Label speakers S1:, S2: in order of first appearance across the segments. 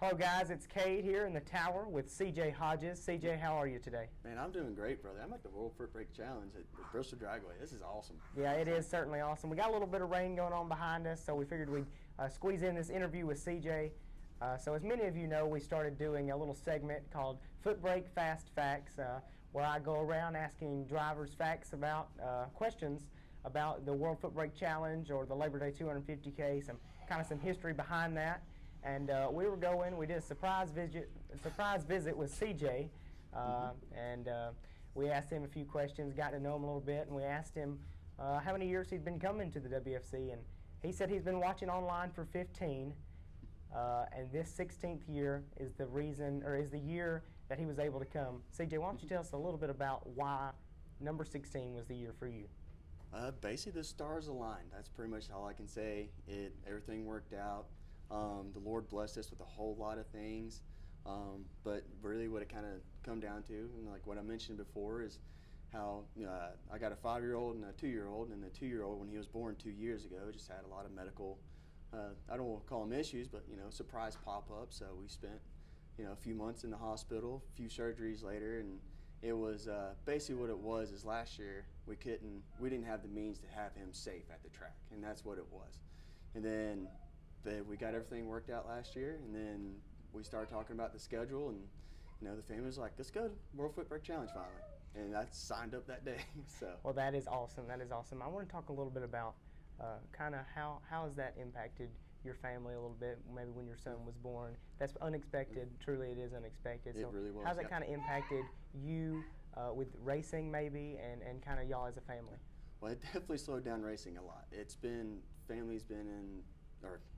S1: Hello guys, it's Cade here in the tower with CJ Hodges. CJ, how are you today?
S2: Man, I'm doing great, brother. I'm at the World Foot Brake Challenge at Bristol Dragway. This is awesome.
S1: Yeah, it is certainly awesome. We got a little bit of rain going on behind us, so we figured we'd squeeze in this interview with CJ. So as many of you know, we started doing a little segment called Foot Brake Fast Facts, where I go around asking drivers facts about questions about the World Foot Brake Challenge or the Labor Day 250K, some history behind that. And we did a surprise visit with CJ, and we asked him a few questions, got to know him a little bit, and we asked him how many years he'd been coming to the WFC, and he said he's been watching online for 15, and this 16th year is the year that he was able to come. CJ, why don't you tell us a little bit about why number 16 was the year for you?
S2: Basically, the stars aligned. That's pretty much all I can say. Everything worked out. The Lord blessed us with a whole lot of things, but really what it kind of come down to, and like what I mentioned before, is how I got a 5-year-old and a 2-year-old, and the 2-year-old, when he was born 2 years ago, just had a lot of medical, I don't want to call them issues, but surprise pop-up. So we spent a few months in the hospital, a few surgeries later, and it was basically what it was is last year we didn't have the means to have him safe at the track, and that's what it was. And then we got everything worked out last year, and then we started talking about the schedule, and the family was like, let's go to World Foot Brake Challenge finally, and I signed up that day. So
S1: well, that is awesome. That is awesome. I want to talk a little bit about kind of how has that impacted your family a little bit, maybe when your son was born. That's unexpected. Truly, it is unexpected.
S2: It really was.
S1: How's that kind of impacted you with racing maybe, and kind of y'all as a family?
S2: Well, it definitely slowed down racing a lot.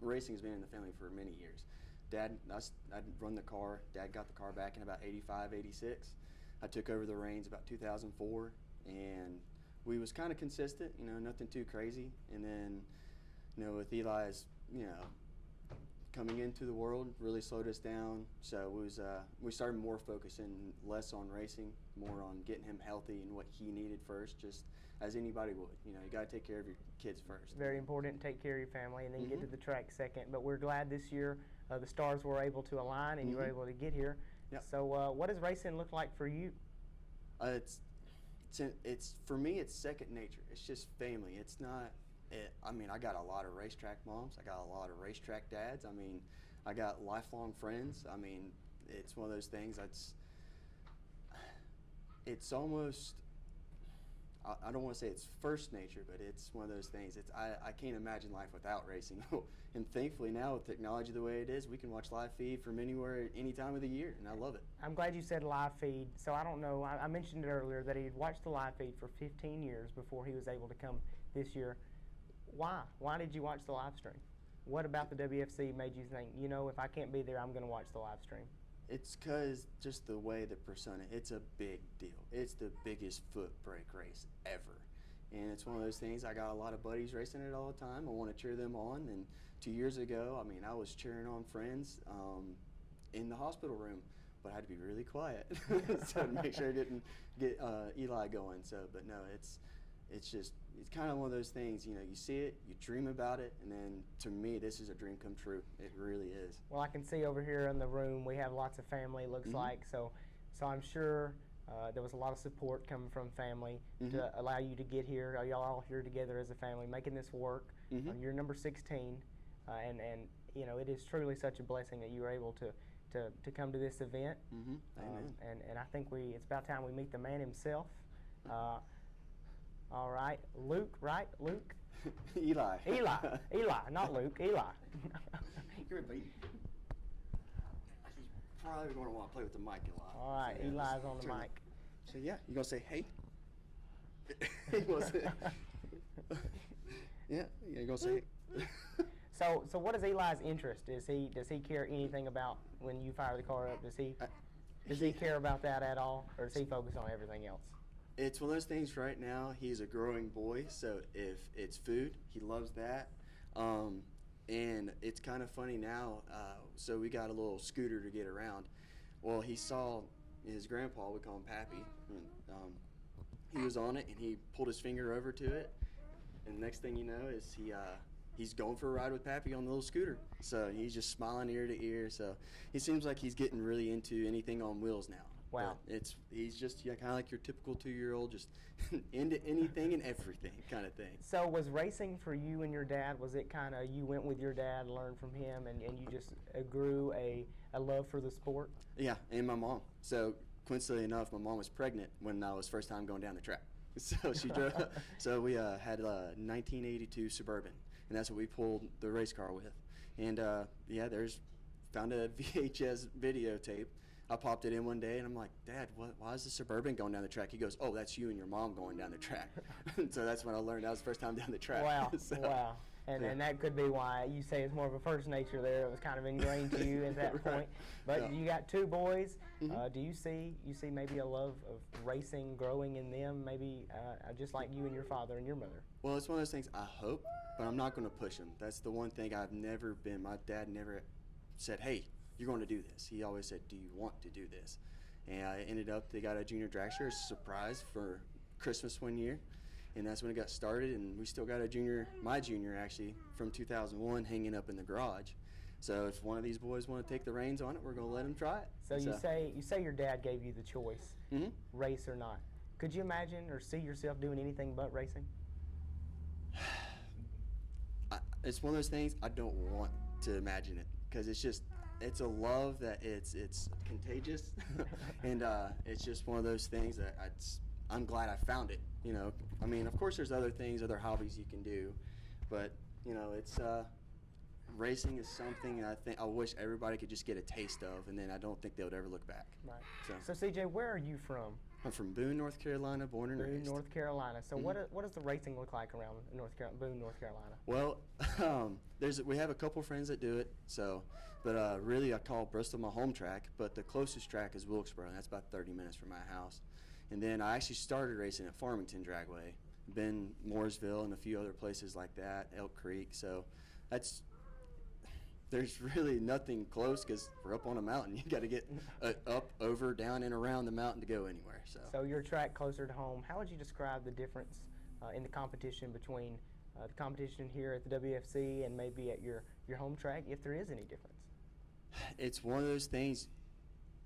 S2: Racing's been in the family for many years. I'd run the car. Dad got the car back in about 85, 86. I took over the reins about 2004, and we was kind of consistent, nothing too crazy. And then, with Eli's, coming into the world really slowed us down. So we started more focusing less on racing, more on getting him healthy and what he needed first, just as anybody would. You got to take care of your kids first.
S1: Very important to take care of your family, and then get to the track second. But we're glad this year the stars were able to align, and you were able to get here. Yep. So what does racing look like for you?
S2: It's for me, it's second nature. It's just family. It's not. I got a lot of racetrack moms. I got a lot of racetrack dads. I got lifelong friends. It's one of those things it's almost, I don't want to say it's first nature, but it's one of those things. I can't imagine life without racing. And thankfully now with technology the way it is, we can watch live feed from anywhere, any time of the year, and I love it.
S1: I'm glad you said live feed. So I don't know, I mentioned it earlier that he'd watched the live feed for 15 years before he was able to come this year. Why? Why did you watch the live stream? What about the WFC made you think, if I can't be there, I'm going to watch the live stream?
S2: It's because just the way the persona, it's a big deal. It's the biggest foot brake race ever. And it's one of those things, I got a lot of buddies racing it all the time. I want to cheer them on. And 2 years ago, I was cheering on friends in the hospital room, but I had to be really quiet so to make sure I didn't get Eli going. But no, it's kind of one of those things, you see it, you dream about it, and then to me, this is a dream come true. It really is.
S1: Well, I can see over here in the room, we have lots of family, looks like, so I'm sure there was a lot of support coming from family to allow you to get here. Y'all all here together as a family, making this work. You're number 16, and it is truly such a blessing that you were able to come to this event.
S2: Amen.
S1: And I think it's about time we meet the man himself. All right, Luke, right? Luke?
S2: Eli,
S1: not Luke, Eli.
S2: You're a baby. He's probably going to want to play with the mic a lot.
S1: All right, so, Eli's on the mic.
S2: So yeah, you going to say, hey? He wants to. Yeah, you're going to say hey.
S1: So what is Eli's interest? Does he care anything about when you fire the car up? Does he care about that at all, or does he focus on everything else?
S2: It's one of those things right now. He's a growing boy, so if it's food, he loves that. And it's kind of funny now. So we got a little scooter to get around. Well, he saw his grandpa, we call him Pappy, and he was on it, and he pulled his finger over to it. And the next thing you know is he he's going for a ride with Pappy on the little scooter. So he's just smiling ear to ear. So he seems like he's getting really into anything on wheels now.
S1: Wow.
S2: But he's just kind of like your typical 2-year-old, just into anything and everything kind of thing.
S1: So was racing for you and your dad, was it kind of you went with your dad, learned from him, and you just grew a love for the sport?
S2: Yeah, and my mom. So coincidentally enough, my mom was pregnant when I was first time going down the track. So she drove. So we had a 1982 Suburban, and that's what we pulled the race car with. And found a VHS videotape. I popped it in one day, and I'm like, Dad, why is the Suburban going down the track? He goes, oh, that's you and your mom going down the track. So that's when I learned that was the first time down the track.
S1: Wow,
S2: So,
S1: wow. And that could be why you say it's more of a first nature there. It was kind of ingrained to you at that
S2: Right.
S1: point. But
S2: Yeah.
S1: you got 2 boys.
S2: Mhm.
S1: Do you see maybe a love of racing growing in them, maybe just like you and your father and your mother?
S2: Well, it's one of those things I hope, but I'm not going to push them. That's the one thing I've never been. My dad never said, hey, you're going to do this. He always said, do you want to do this? And I ended up, they got a junior dragster as a surprise for Christmas one year. And that's when it got started, and we still got my junior actually, from 2001 hanging up in the garage. So if one of these boys want to take the reins on it, we're going to let them try it.
S1: So you say your dad gave you the choice,
S2: Mhm.
S1: race or not. Could you imagine or see yourself doing anything but racing?
S2: It's one of those things I don't want to imagine it, because it's a love that it's contagious, and it's just one of those things that I'm glad I found it. You know, I mean, of course, there's other things, other hobbies you can do, but you know, it's racing is something I wish everybody could just get a taste of, and then I don't think they would ever look back.
S1: Right.
S2: So
S1: CJ, where are you from?
S2: I'm from Boone, North Carolina, born and
S1: Boone,
S2: raised.
S1: North Carolina. So
S2: Mhm.
S1: what does the racing look like around Boone, North Carolina?
S2: Well, we have a couple friends that do it. So, but really, I call Bristol my home track. But the closest track is Wilkesboro, and that's about 30 minutes from my house. And then I actually started racing at Farmington Dragway, been Mooresville, and a few other places like that, Elk Creek. So, there's really nothing close because we're up on a mountain. You got to get up, over, down, and around the mountain to go anywhere.
S1: So your track closer to home. How would you describe the difference in the competition between the competition here at the WFC and maybe at your home track, if there is any difference?
S2: It's one of those things.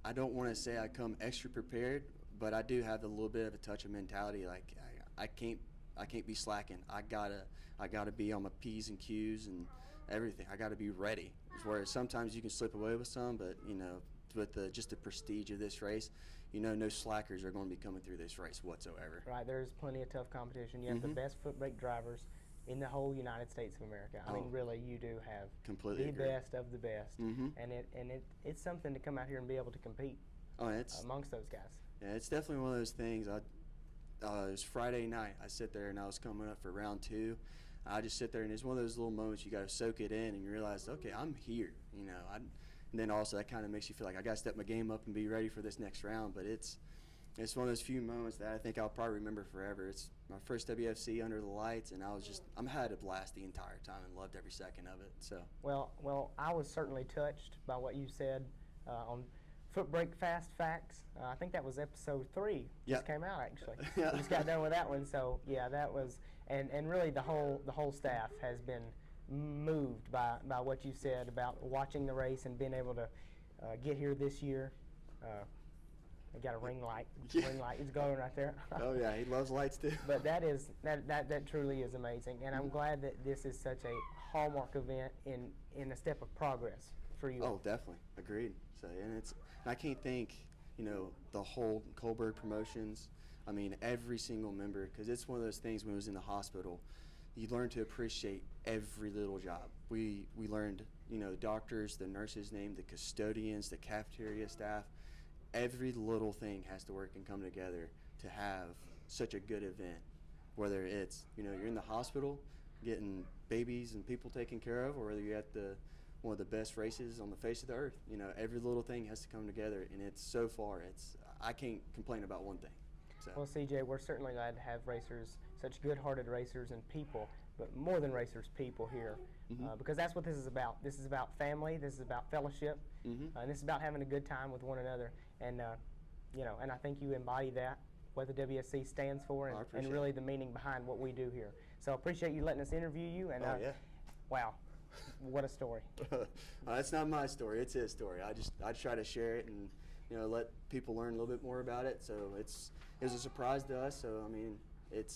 S2: I don't want to say I come extra prepared, but I do have a little bit of a touch of mentality. Like I can't be slacking. I gotta be on my P's and Q's and everything. I gotta be ready. Whereas sometimes you can slip away with some, but you know, with just the prestige of this race, you know, no slackers are going to be coming through this race whatsoever.
S1: Right. There's plenty of tough competition. You have the best foot brake drivers in the whole United States of America. I mean, really, you do have
S2: completely
S1: the
S2: agree.
S1: best of the best, and it's something to come out here and be able to compete amongst those guys.
S2: Yeah, it's definitely one of those things. It was Friday night. I sit there and I was coming up for round 2. I just sit there and it's one of those little moments you got to soak it in and you realize, okay, I'm here. You know, and then also that kind of makes you feel like I got to step my game up and be ready for this next round. But it's one of those few moments that I think I'll probably remember forever. It's my first WFC under the lights, and I had a blast the entire time and loved every second of it. So
S1: well, I was certainly touched by what you said on Foot Brake Fast Facts. I think that was episode 3. Just came out actually. We just got done with that one. So yeah, that was and really the whole staff has been moved by what you said about watching the race and being able to get here this year. I got a ring light. Ring light is glowing right there.
S2: Oh yeah, he loves lights too.
S1: But that truly is amazing, and I'm glad that this is such a hallmark event in a step of progress for you.
S2: Oh, definitely, agreed. So and I can't thank the whole Kohlberg Promotions. I mean every single member, because it's one of those things when I was in the hospital. You learn to appreciate every little job. We learned, doctors, the nurses' name, the custodians, the cafeteria staff. Every little thing has to work and come together to have such a good event. Whether it's, you're in the hospital getting babies and people taken care of, or whether you're at one of the best races on the face of the earth. Every little thing has to come together, and I can't complain about one thing. So.
S1: Well, CJ, we're certainly glad to have racers, such good-hearted racers and people, but more than racers, people here, because that's what this is about. This is about family. This is about fellowship, and this is about having a good time with one another. And and I think you embody that, what the WSC stands for, and really the meaning behind what we do here. So I appreciate you letting us interview you. And Wow, what a story.
S2: That's not my story. It's his story. I try to share it and let people learn a little bit more about it. So it was a surprise to us. So I mean, it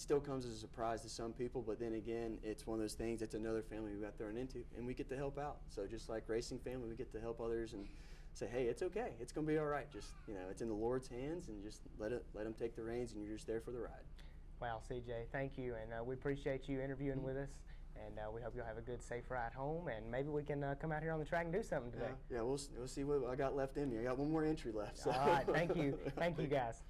S2: still comes as a surprise to some people, but then again, it's one of those things. It's another family we got thrown into, and we get to help out. So just like racing family, we get to help others and say, hey, it's okay. It's gonna be all right. Just it's in the Lord's hands, and just let Him take the reins, and you're just there for the ride.
S1: Wow, CJ, thank you, and we appreciate you interviewing with us, and we hope you'll have a good, safe ride home, and maybe we can come out here on the track and do something today.
S2: Yeah, we'll see what I got left in me. I got one more entry left. So.
S1: All right, thank you guys.